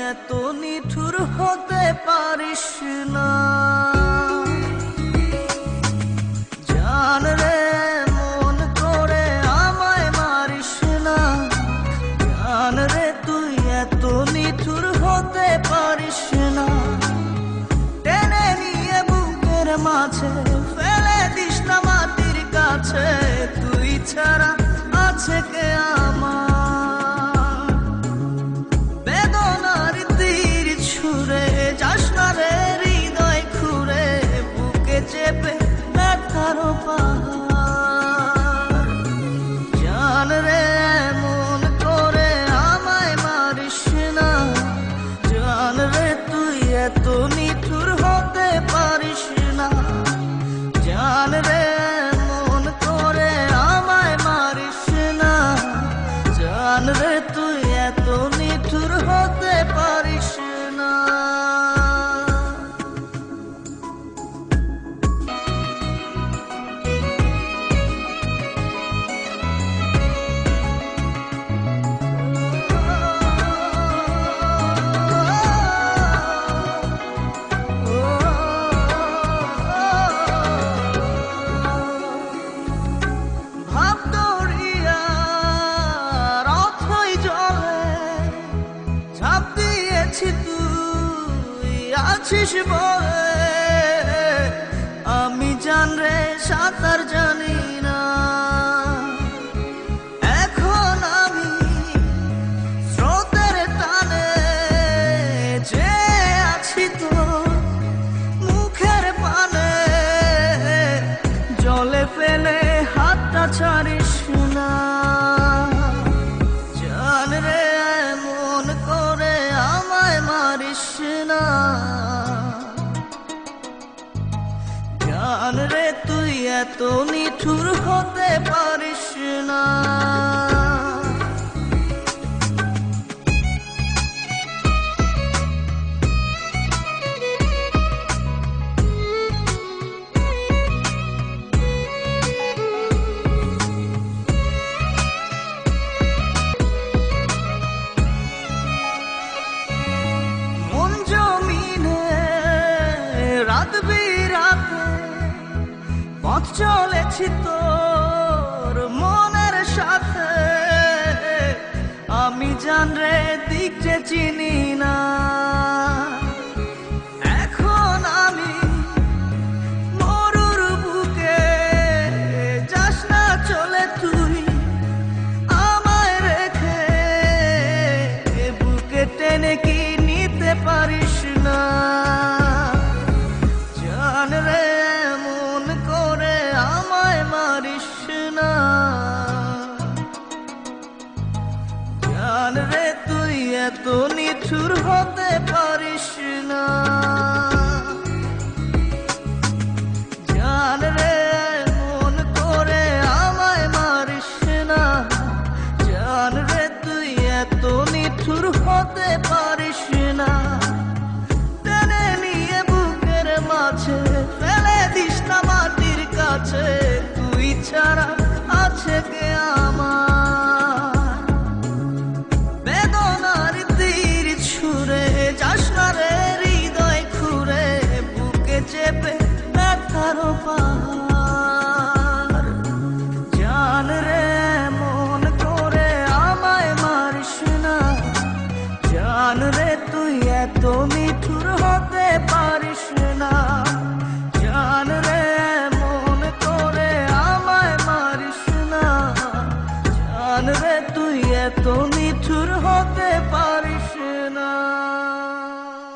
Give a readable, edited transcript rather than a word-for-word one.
এত নিঠুর হতে পারিস না। জান রে মন করে আমায় মারিস না। জান রে তুই এত নিঠুর হতে পারিস না। টেনে নিয়ে বুকের মাঝে ফেলে দিস না মাটির কাছে। তুই ছাড়া আছে কে আমার? বেদনার তীর ছুঁড়ে যাস না রে হৃদয় খুঁড়ে, বুকে চেপে ব্যথার পাহাড়। জান রে মন করে আমায় মারিস না। জান রে তুই এত নিঠুর হতে পারিস না। জান রে মন করে আমায় মারিস না। জান রে তুই এত নিঠুর হতে পারিস না। তুই আছিস বলে আমি জান রে সাঁতার জানি না। এখন আমি স্রোতের টানে যে আছি তো মুখের পানে। জলে ফেলে হাতটা ছাড়িস না। জান রে মন করে আমায় মারিস না। জান রে তুই এত নিঠুর হতে পারিস না। রাত বিরাতে পথ চলেছি তোর মনের সাথে। আমি জান রে দিক যে চিনি না। এখন আমি মরুর বুকে, যাস না চলে তুই আমায় রেখে। বুকে টেনে কি নিতে পারিস না? জান রে মন করে আমায় মারিস না। জান রে তুই এত নিঠুর হতে পারিস না।